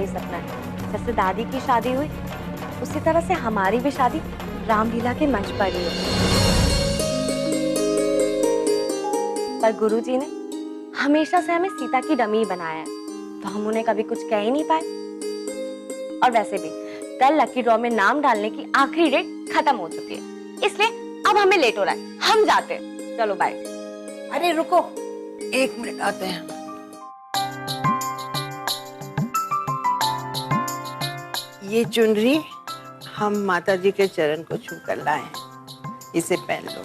वही सपना है। जैसे दादी की शादी हुई उसी तरह से हमारी भी शादी रामलीला के मंच पर ही हुई। पर गुरुजी ने हमेशा से हमें सीता की डमी बनाया है, तो हम उन्हें कभी कुछ कह ही नहीं पाए। और वैसे भी कल लकी ड्रॉ में नाम डालने की आखिरी डेट खत्म हो चुकी है, इसलिए अब हमें लेट हो रहा है, हम जाते हैं। चलो बाय। अरे रुको, 1 मिनट आते हैं। ये चुनरी हम माता जी के चरण को छू कर लाए हैं, इसे पहन लो।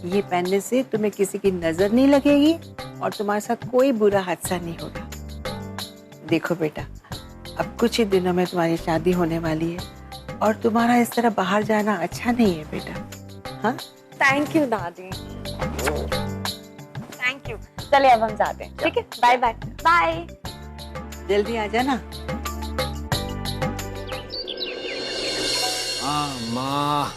ये पहनने से तुम्हें किसी की नजर नहीं लगेगी और तुम्हारे साथ कोई बुरा हादसा नहीं होगा। देखो बेटा, अब कुछ ही दिनों में तुम्हारी शादी होने वाली है और तुम्हारा इस तरह बाहर जाना अच्छा नहीं है बेटा। हाँ, थैंक यू दादी, थैंक यू। चलिए अब हम जाते हैं, ठीक है? Bye bye. बाय। जल्दी आ जाना। हाँ माँ,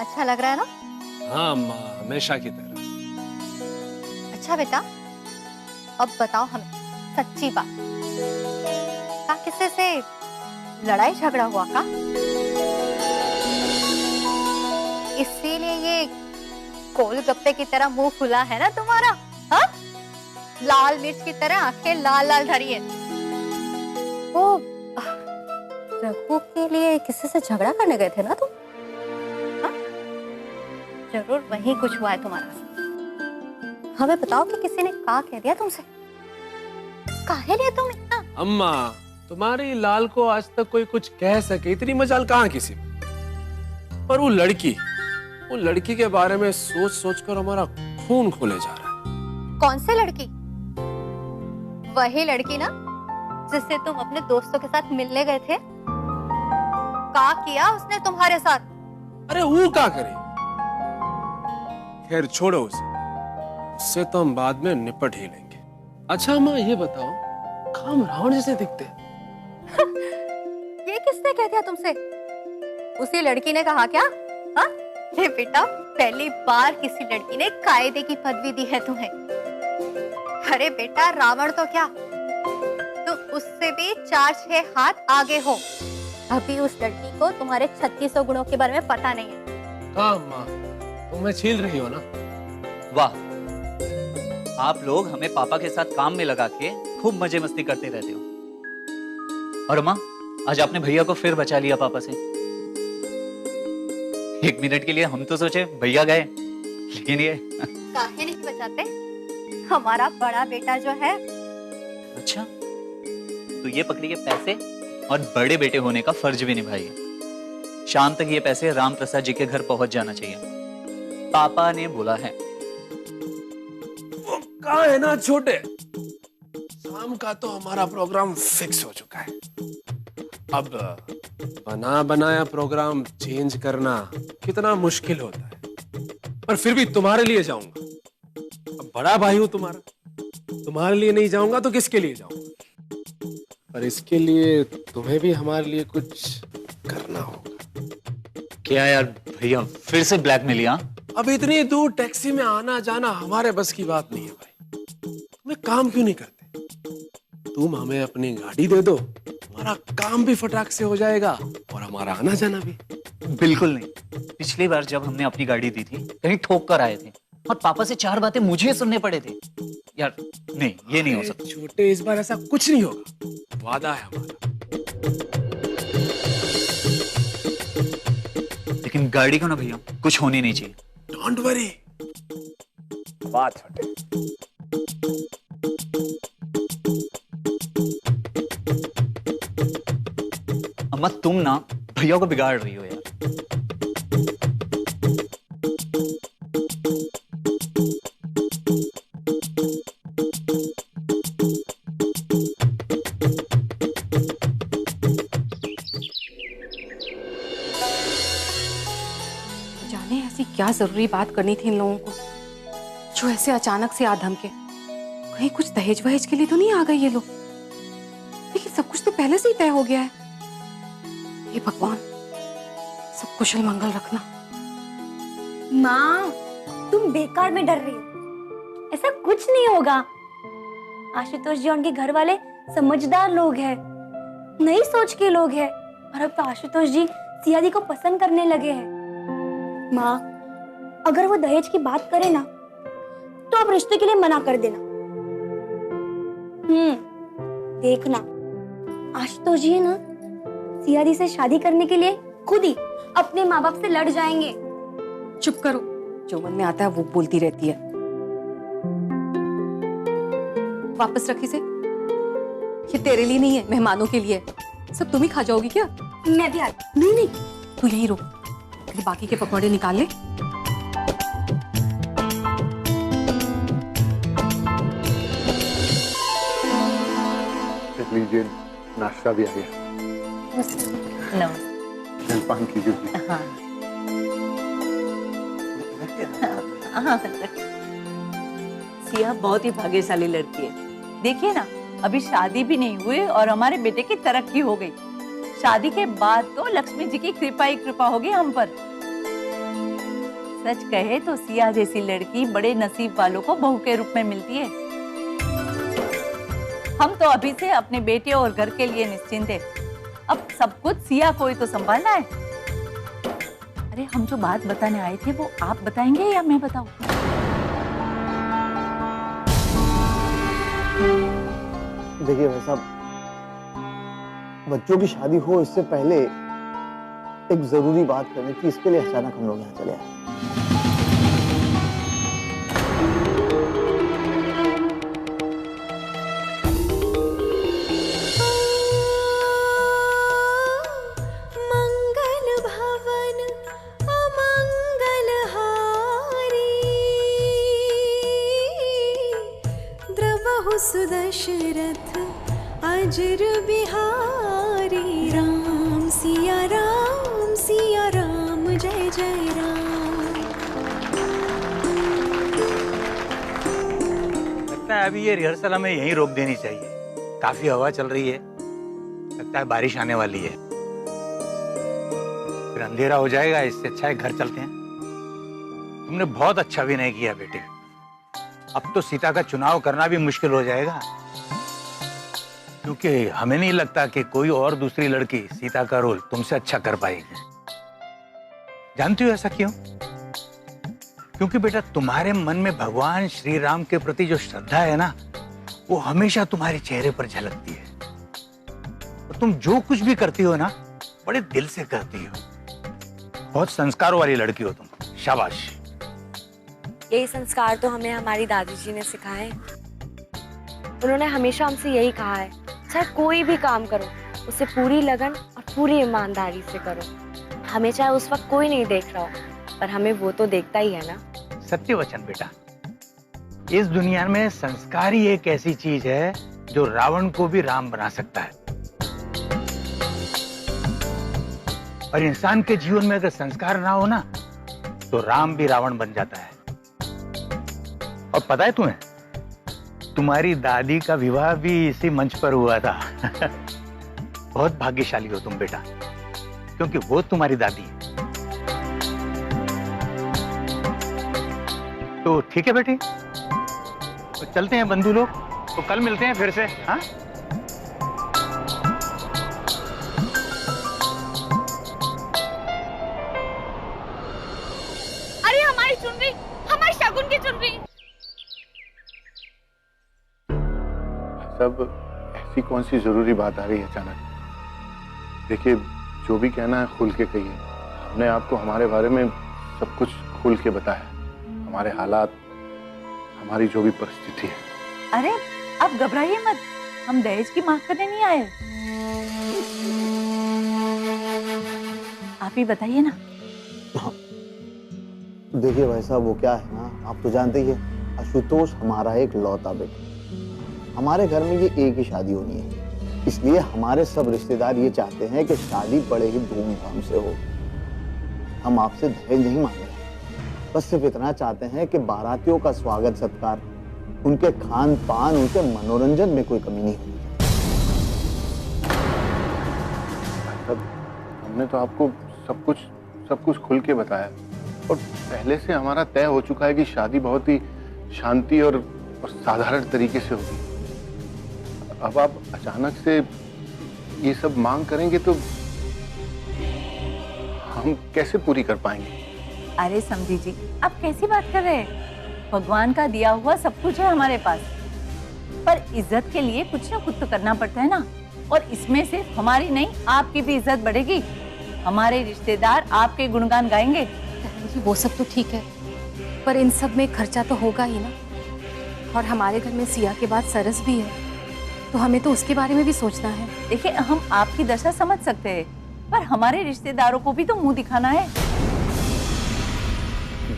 अच्छा लग रहा है ना? हाँ माँ, हमेशा की तरह। अच्छा बेटा, अब बताओ हमें सच्ची बात, क्या किसी से लड़ाई झगड़ा हुआ का? इसीलिए ये गोलगप्पे की तरह मुंह खुला है ना तुम्हारा? हाँ, लाल मिर्च की तरह आंखें लाल लाल धरी है। वो रघु के लिए किसी से झगड़ा करने गए थे ना तुम? हाँ? जरूर वही कुछ हुआ है तुम्हारा। हमें बताओ कि किसी ने क्या कह दिया तुमसे? काहे लिए तुम इतना? अम्मा, तुम्हारी लाल को आज तक कोई कुछ कह सके इतनी मजाल कहाँ किसी में। पर वो लड़की के बारे में सोच सोच कर हमारा खून खोले जा रहा है। कौन सी लड़की? वही लड़की ना जिससे तुम अपने दोस्तों के साथ मिलने गए थे? क्या किया उसने तुम्हारे साथ? अरे वो क्या करे, खैर छोड़ो उसे, उससे तो हम बाद में निपट ही लेंगे। अच्छा अम्मा, ये बताओ, काम रावण जैसे दिखते हैं। ये किसने कह दिया तुमसे? उसी लड़की ने कहा क्या? हाँ? ये बेटा, पहली बार किसी लड़की ने कायदे की पदवी दी है तुम्हें। अरे बेटा, रावण तो क्या, तुम उससे भी 4-6 हाथ आगे हो। अभी उस लड़की को तुम्हारे 3600 गुणों के बारे में पता नहीं है। हाँ अम्मा, तुम्हें छील रही हो ना? वाह, आप लोग हमें पापा के साथ काम में लगा के खूब मजे मस्ती करते रहते हो। और अम्मा, आज आपने भैया को फिर बचा लिया पापा से। 1 मिनट के लिए हम तो सोचे भैया गए, लेकिन ये काहे नहीं बचाते? हमारा बड़ा बेटा जो है। अच्छा, तो ये पकड़िए पैसे और बड़े बेटे होने का फर्ज भी निभाइए। शाम तक ये पैसे राम प्रसाद जी के घर पहुंच जाना चाहिए, पापा ने बोला है। वो कहाँ है ना छोटे, शाम का तो हमारा प्रोग्राम फिक्स हो चुका है। अब बना बनाया प्रोग्राम चेंज करना कितना मुश्किल होता है, पर फिर भी तुम्हारे लिए जाऊंगा। अब बड़ा भाई हूं तुम्हारा, तुम्हारे लिए नहीं जाऊंगा तो किसके लिए जाऊंगा? पर इसके लिए तुम्हें भी हमारे लिए कुछ करना होगा। क्या यार भैया, फिर से ब्लैकमेल? अब इतनी दूर टैक्सी में आना जाना हमारे बस की बात नहीं है भाई। तुम एक काम क्यों नहीं करते, तुम हमें अपनी गाड़ी दे दो, हमारा काम भी फटाक से हो जाएगा और हमारा आना जाना भी। बिल्कुल नहीं। पिछली बार जब हमने अपनी गाड़ी दी थी, कहीं ठोक कर आए थे और पापा से 4 बातें मुझे सुनने पड़े थे। यार नहीं, ये नहीं हो सकता। छोटे, इस बार ऐसा कुछ नहीं होगा, वादा है हमारा। लेकिन गाड़ी को ना भैया कुछ होनी नहीं चाहिए। Don't worry. बात छोटे। अम्मा, तुम ना भैया को बिगाड़ रही हो यार। जाने ऐसी क्या जरूरी बात करनी थी इन लोगों को जो ऐसे अचानक से आ धमके। कहीं कुछ दहेज वहेज के लिए तो नहीं आ गए ये लोग? लेकिन सब कुछ तो पहले से ही तय हो गया है। हे भगवान, सब कुशल मंगल रखना। माँ, तुम बेकार में डर रही हो। ऐसा कुछ नहीं होगा। आशुतोष जी और उनके घर वाले समझदार लोग हैं, नई सोच के लोग हैं, और अब तो आशुतोष जी सिया दी को पसंद करने लगे हैं। माँ, अगर वो दहेज की बात करे ना तो आप रिश्ते के लिए मना कर देना। देखना, आशुतोष जी है ना सिया दी से शादी करने के लिए खुद ही अपने माँ बाप से लड़ जाएंगे। चुप करो, जो मन में आता है वो बोलती रहती है। वापस रखी से, ये तेरे लिए नहीं है, मेहमानों के लिए है। सब तुम ही खा जाओगी क्या? मैं भी आती। नहीं नहीं, तू यहीं रुक, ये बाकी के पकौड़े निकाल ले। लीजिए, नाश्ता भी आ गया। जलपान कीजिए। सिया बहुत ही भाग्यशाली लड़की है। देखिए ना, अभी शादी भी नहीं हुई और हमारे बेटे की तरक्की हो गई। शादी के बाद तो लक्ष्मी जी की कृपा ही कृपा होगी हम पर। सच कहे तो सिया जैसी लड़की बड़े नसीब वालों को बहू के रूप में मिलती है। हम तो अभी से अपने बेटे और घर के लिए निश्चिंत है। अब सब कुछ सिया को ही तो संभालना है। अरे हम जो बात बताने आए थे वो आप बताएंगे या मैं बताऊं? देखिए भाई साहब, बच्चों की शादी हो इससे पहले एक जरूरी बात करनी थी, इसके लिए अचानक हम लोग यहाँ चले आए। सुदशरथ अजर बिहारी राम सिया राम जय जय राम। लगता है अभी ये रिहर्सल हमें यहीं रोक देनी चाहिए। काफी हवा चल रही है, लगता है बारिश आने वाली है, फिर अंधेरा हो जाएगा। इससे अच्छा है घर चलते हैं। तुमने बहुत अच्छा अभिनय किया बेटे। अब तो सीता का चुनाव करना भी मुश्किल हो जाएगा, क्योंकि हमें नहीं लगता कि कोई और दूसरी लड़की सीता का रोल तुमसे अच्छा कर पाएगी। जानती हो ऐसा क्यों? क्योंकि बेटा तुम्हारे मन में भगवान श्री राम के प्रति जो श्रद्धा है ना, वो हमेशा तुम्हारे चेहरे पर झलकती है। और तुम जो कुछ भी करती हो ना, बड़े दिल से करती हो। बहुत संस्कारों वाली लड़की हो तुम। शाबाश। यही संस्कार तो हमें हमारी दादी जी ने सिखाए। उन्होंने हमेशा हमसे यही कहा है, चाहे कोई भी काम करो उसे पूरी लगन और पूरी ईमानदारी से करो। हमें चाहे उस वक्त कोई नहीं देख रहा हो, पर हमें वो तो देखता ही है ना। सत्य वचन बेटा। इस दुनिया में संस्कार ही एक ऐसी चीज है जो रावण को भी राम बना सकता है। और इंसान के जीवन में अगर संस्कार ना हो ना, तो राम भी रावण बन जाता है। और पता है तुम्हें, तुम्हारी दादी का विवाह भी इसी मंच पर हुआ था। बहुत भाग्यशाली हो तुम बेटा, क्योंकि वो तुम्हारी दादी है। तो ठीक है बेटी, तो चलते हैं बंधु लोग, तो कल मिलते हैं फिर से। हाँ, अरे हमारी चुनरी, हमारी शगुन की चुनरी। सब ऐसी कौन सी जरूरी बात आ रही है अचानक? देखिए, जो भी कहना है खुल के कहिए। हमने आपको हमारे बारे में सब कुछ खुल के बताया, हमारे हालात, हमारी जो भी परिस्थिति है। अरे आप घबराइए मत, हम दहेज की मांग करने नहीं आए। आप ही बताइए ना। देखिए भाई साहब, वो क्या है ना, आप तो जानते ही हैं, आशुतोष हमारा एक लौता बेटा। हमारे घर में ये एक ही शादी होनी है, इसलिए हमारे सब रिश्तेदार ये चाहते हैं कि शादी बड़े ही धूमधाम से हो। हम आपसे दहेज नहीं मांग रहे, बस सिर्फ इतना चाहते हैं कि बारातियों का स्वागत सत्कार, उनके खान पान, उनके मनोरंजन में कोई कमी नहीं होगी। हमने तो आपको सब कुछ खुल के बताया, और पहले से हमारा तय हो चुका है कि शादी बहुत ही शांति और साधारण तरीके से होगी। अब आप अचानक से ये सब मांग करेंगे तो हम कैसे पूरी कर पाएंगे? अरे समधी जी, आप कैसी बात कर रहे हैं? भगवान का दिया हुआ सब कुछ है हमारे पास, पर इज्जत के लिए कुछ ना कुछ तो करना पड़ता है ना। और इसमें सिर्फ हमारी नहीं, आपकी भी इज्जत बढ़ेगी। हमारे रिश्तेदार आपके गुणगान गाएंगे। जी वो सब तो ठीक है, पर इन सब में खर्चा तो होगा ही ना। और हमारे घर में सिया के बाद सरस भी है, तो हमें तो उसके बारे में भी सोचना है। देखिए, हम आपकी दशा समझ सकते हैं, पर हमारे रिश्तेदारों को भी तो मुंह दिखाना है।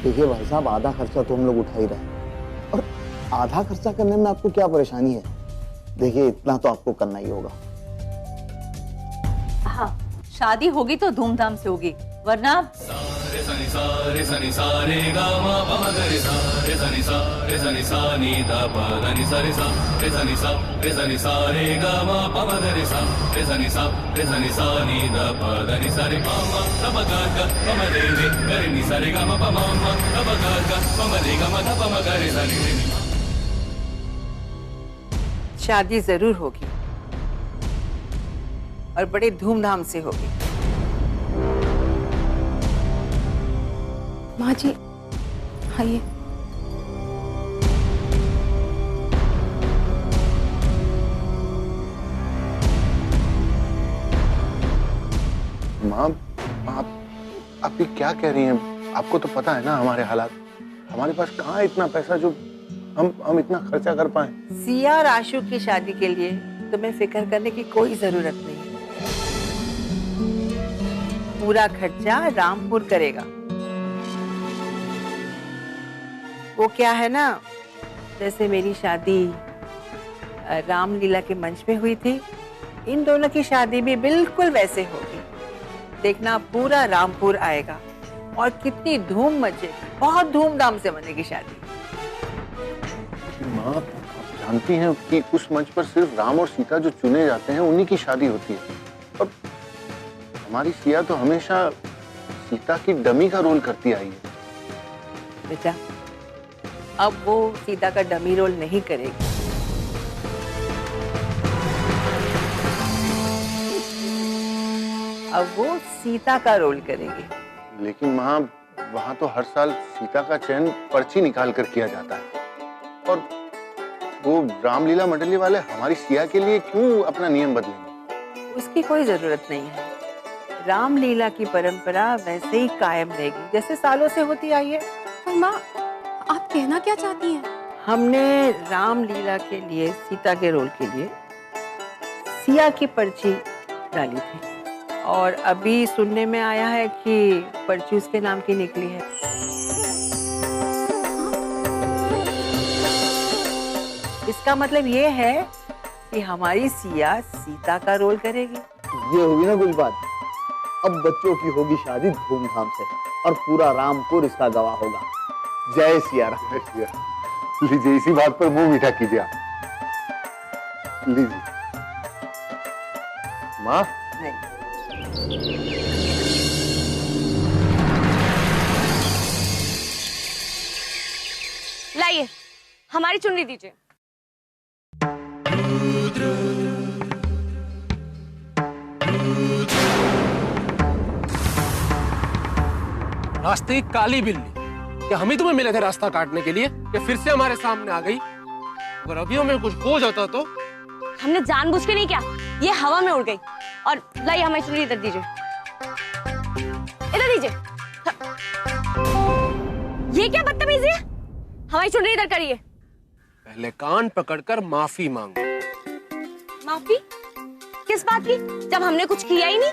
देखिए भाई साहब, आधा खर्चा तो हम लोग उठा ही रहे हैं, और आधा खर्चा करने में आपको क्या परेशानी है? देखिए, इतना तो आपको करना ही होगा। हाँ, शादी होगी तो धूमधाम से होगी, वरना शादी जरूर होगी और बड़े धूमधाम से होगी। माँ जी आइए। माँ, आप ये क्या कह रही हैं? आपको तो पता है ना हमारे हालात। हमारे पास कहाँ है इतना पैसा जो हम इतना खर्चा कर पाए। सिया और आशु की शादी के लिए तुम्हें फिक्र करने की कोई जरूरत नहीं है। पूरा खर्चा रामपुर करेगा। वो क्या है ना, जैसे मेरी शादी रामलीला के मंच में हुई थी, इन दोनों की शादी भी बिल्कुल वैसे होगी। देखना, पूरा रामपुर आएगा और कितनी धूम मचेगी। बहुत धूमधाम से बनेगी शादी। माँ, आप जानती हैं कि उस मंच पर सिर्फ राम और सीता जो चुने जाते हैं उन्हीं की शादी होती है। और हमारी सिया तो हमेशा सीता की डमी का रोल करती आई है। बेटा, अब वो सीता का डमी रोल नहीं करेगी। अब वो सीता का रोल करेगी। लेकिन माँ, वहाँ तो हर साल सीता का चयन पर्ची निकाल कर किया जाता है, और वो रामलीला मंडली वाले हमारी सिया के लिए क्यों अपना नियम बदलेंगे? उसकी कोई जरूरत नहीं है। रामलीला की परंपरा वैसे ही कायम रहेगी जैसे सालों से होती आई है। पर माँ, आप कहना क्या चाहती हैं? हमने रामलीला के लिए, सीता के रोल के लिए सिया की पर्ची डाली थी, और अभी सुनने में आया है कि पर्ची उसके नाम की निकली है। इसका मतलब ये है कि हमारी सिया सीता का रोल करेगी। ये होगी ना कुछ बात। अब बच्चों की होगी शादी धूमधाम से, और पूरा रामपुर इसका गवाह होगा। जय सिया राम। लीजिए, इसी बात पर मुंह मीठा कीजिए आप। लीजिए माँ। नहीं, लाइए, हमारी चुनरी दीजिए। रास्ते की काली बिल्ली, क्या हम ही तुम्हें मिले थे रास्ता काटने के लिए, या फिर से हमारे सामने आ गई? अगर अभी हमें कुछ हो जाता तो? हमने जानबूझ के नहीं किया, ये हवा में उड़ गई। और लाइए, हमारी चुनरी इधर दीजिए, इधर दीजिए। ये क्या बदतमीजी है? हमारी चुनरी इधर करिए। पहले कान पकड़कर माफी मांगो। माफी किस बात की, जब हमने कुछ किया ही नहीं?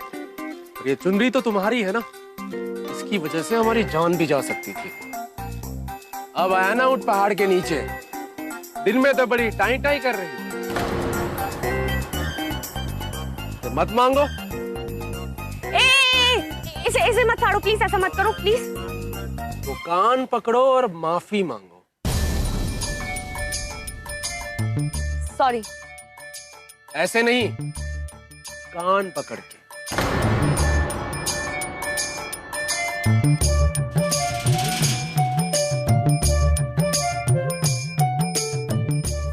ये चुनरी तो तुम्हारी है ना, इसकी वजह से हमारी जान भी जा सकती थी। अब आया ना उठ पहाड़ के नीचे, दिन में तो बड़ी टाई टाई कर रही, तो मत मांगो। इसे मत फाड़ो प्लीज, ऐसा मत करो प्लीज। तो कान पकड़ो और माफी मांगो। सॉरी। ऐसे नहीं, कान पकड़ के।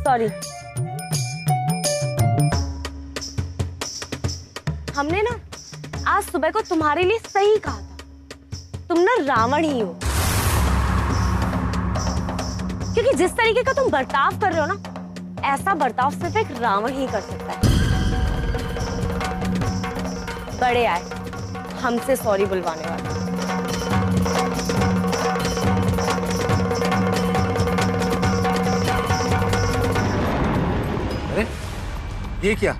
सॉरी। हमने ना आज सुबह को तुम्हारे लिए सही कहा था, तुम ना रावण ही हो। क्योंकि जिस तरीके का तुम बर्ताव कर रहे हो ना, ऐसा बर्ताव सिर्फ एक रावण ही कर सकता है। बड़े आए हमसे सॉरी बुलवाने वाले। अरे ये क्या?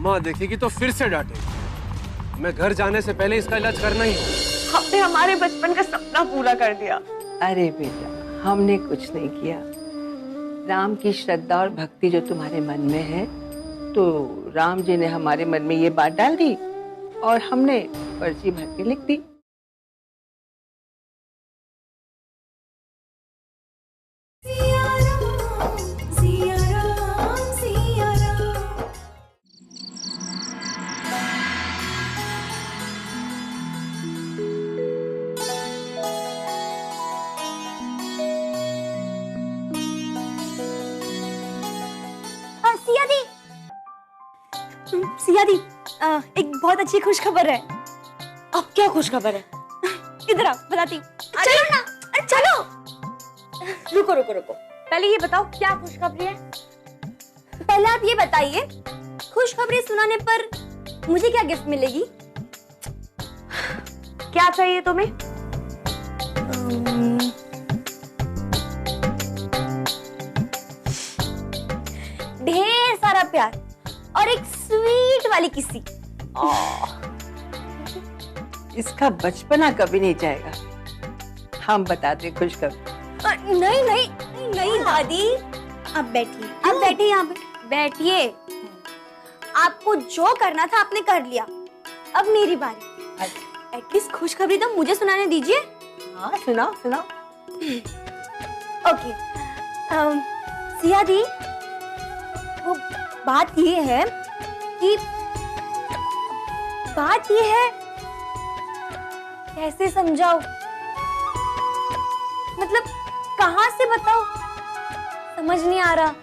माँ देखेगी तो फिर से डांटेगी। मैं घर जाने से पहले इसका इलाज करना ही होगा। हमने हमारे बचपन का सपना पूरा कर दिया। अरे बेटा, हमने कुछ नहीं किया। राम की श्रद्धा और भक्ति जो तुम्हारे मन में है, तो राम जी ने हमारे मन में ये बात डाल दी और हमने पर्ची भर के लिख दी। सिया राम सिया राम। सिया दी, सिया दी, एक बहुत अच्छी खुशखबर है। अब क्या खुशखबर है? इधर आओ, बताती हूँ। चलो ना, चलो। रुको रुको रुको, पहले ये बताओ क्या खुशखबरी है? पहले आप ये बताइए, खुशखबरी सुनाने पर मुझे क्या गिफ्ट मिलेगी? क्या चाहिए तुम्हें? ढेर सारा प्यार और एक स्वीट वाली किसी। इसका बचपना कभी नहीं जाएगा। हम बताते खुशखबरी। नहीं नहीं नहीं दादी, आप बैठिए, आप बैठिए, यहाँ पे बैठिए। आपको जो करना था आपने कर लिया, अब मेरी बारी। एटलीस्ट खुशखबरी तो मुझे सुनाने दीजिए। हाँ सुनाओ सुनाओ। ओके, सिया दी, वो बात ये है कि कैसे समझाओ, मतलब कहाँ से बताओ, समझ नहीं आ रहा।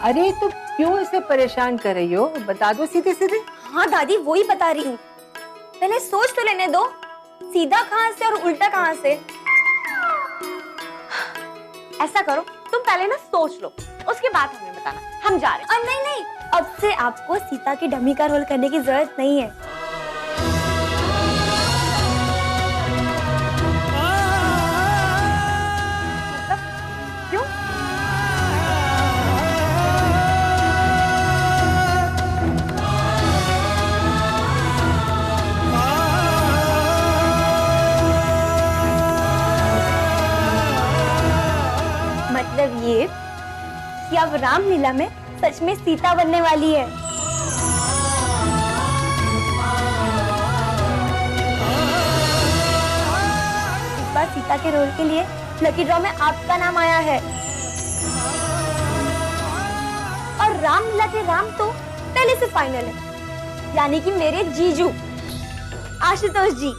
अरे तो क्यों इसे परेशान कर रही हो? बता दो सीधे सीधे। हाँ दादी, वो ही बता रही हूँ। पहले सोच तो लेने दो, सीधा कहाँ से और उल्टा कहाँ से। ऐसा करो, तुम पहले ना सोच लो, उसके बाद हमें बताना। हम जा रहे हैं। नहीं नहीं, अब से आपको सीता की डमी का रोल करने की जरूरत नहीं है। क्यों? मतलब ये कि अब रामलीला में सच में सीता बनने वाली है। इस बार सीता के रोल के लिए लकी ड्रॉ में आपका नाम आया है। और रामलीला के राम तो पहले से फाइनल है, यानी कि मेरे जीजू आशुतोष जी।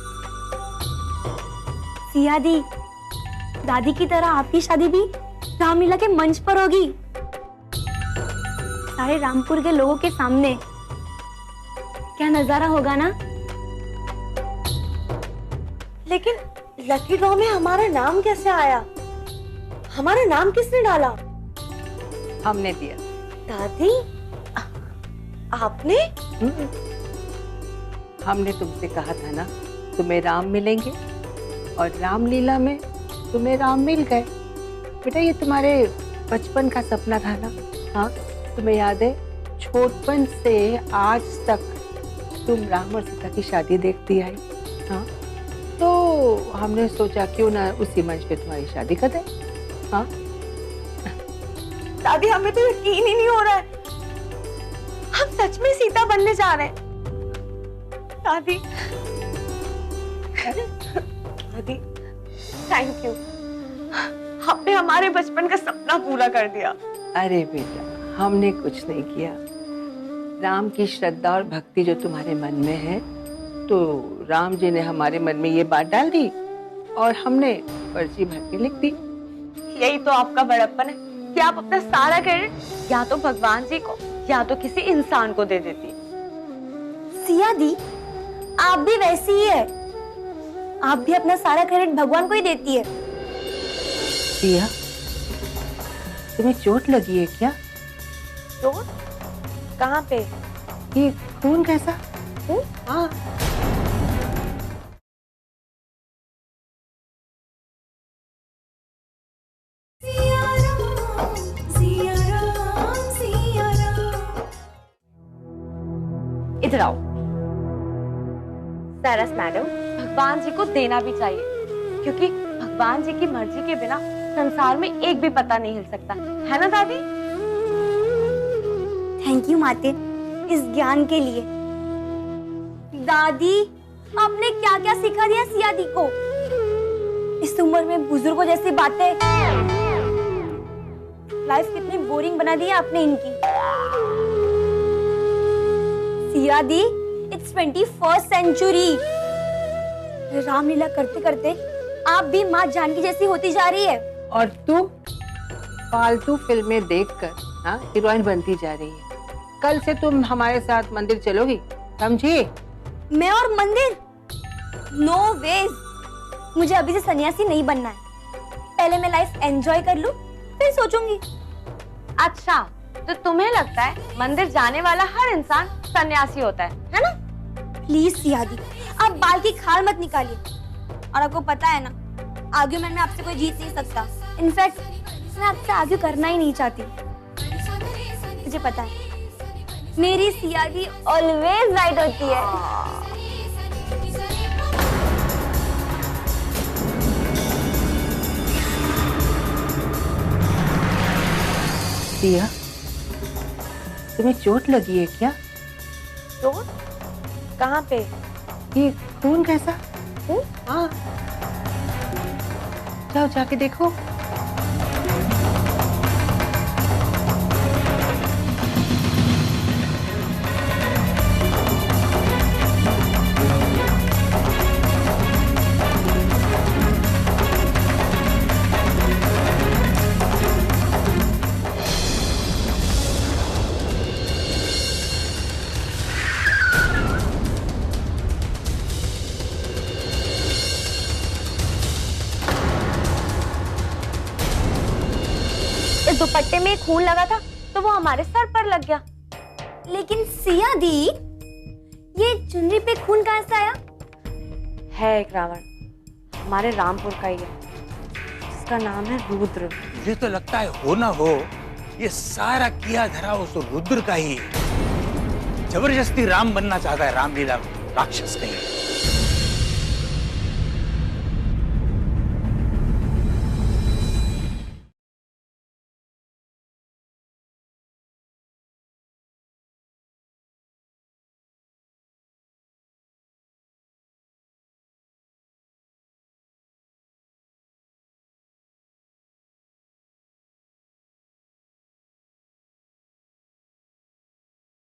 सिया दी, दादी की तरह आपकी शादी भी रामलीला के मंच पर होगी, सारे रामपुर के लोगों के सामने। क्या नजारा होगा ना। लेकिन लकी ड्रॉ में हमारा नाम कैसे आया? हमारा नाम किसने डाला? हमने दिया। दादी, आपने? हमने तुमसे कहा था ना, तुम्हें राम मिलेंगे, और रामलीला में तुम्हें राम मिल गए। बेटा ये तुम्हारे बचपन का सपना था ना। हाँ तुम्हें याद है, छोटपन से आज तक तुम राम और सीता की शादी देखती आई। हाँ तो हमने सोचा क्यों ना उसी मंच पे तुम्हारी शादी कर दें। हाँ दादी, हमें तो यकीन ही नहीं हो रहा है, हम सच में सीता बनने जा रहे हैं। दादी, दादी थैंक यू, आपने हमारे बचपन का सपना पूरा कर दिया। अरे बेटा, हमने कुछ नहीं किया। राम की श्रद्धा और भक्ति जो तुम्हारे मन में है, तो राम जी ने हमारे मन में ये बात डाल दी और हमने पर्ची भर के लिख दी। यही तो आपका बड़प्पन है कि आप अपना सारा क्रेडिट या तो भगवान जी को या तो किसी इंसान को दे देती है। सिया दी, आप भी वैसी ही है। आप भी अपना सारा क्रेडिट भगवान को ही देती है। सिया, तुम्हें चोट लगी है क्या? चोट? कहाँ पे? ये खून कैसा? हाँ। सिया राम सिया राम सिया राम। इधर आओ। सरस मैडम, भगवान जी को देना भी चाहिए, क्योंकि भगवान जी की मर्जी के बिना संसार में एक भी पता नहीं हिल सकता, है ना दादी? थैंक यू माते इस ज्ञान के लिए। दादी, आपने क्या क्या सिखा दिया सिया दी को। इस उम्र में बुजुर्गों जैसी बातें। लाइफ कितनी बोरिंग बना दी है आपने इनकी। सिया दी, इट्स 21st सेंचुरी। रामलीला करते करते आप भी माँ जानकी जैसी होती जा रही है। और तू फालतू फिल्में देखकर हाँ हीरोइन बनती जा रही है। कल से तुम हमारे साथ मंदिर चलोगी, समझी? मैं और मंदिर? No veg. मुझे अभी से सन्यासी नहीं बनना है। पहले मैं लाइफ एंजॉय कर लूं, फिर सोचूंगी। अच्छा, तो तुम्हें लगता है मंदिर जाने वाला हर इंसान सन्यासी होता है ना? प्लीज सिया दी, आप बाल की खाल मत निकालिए। और आपको पता है ना, आर्ग्यूमेंट में आपसे कोई जीत नहीं सकता। इनफैक्ट मैं आपसे आर्ग्यू करना ही नहीं चाहती। मुझे पता है मेरी सिया दी ऑलवेज राइट होती है। सिया, तुम्हें चोट लगी है क्या? चोट? कहाँ पे? ये खून कैसा? हाँ। जाओ जाके देखो। इस दुपट्टे में खून लगा था तो वो हमारे सर पर लग गया। लेकिन सिया दी, ये चुनरी पे खून कहाँ से आया? है एक रावण, हमारे रामपुर का ही है, जिसका नाम है रुद्र। मुझे तो लगता है हो ना हो ये सारा किया धरा उस रुद्र का ही है। जबरदस्ती राम बनना चाहता है, रामलीला में राक्षस नहीं।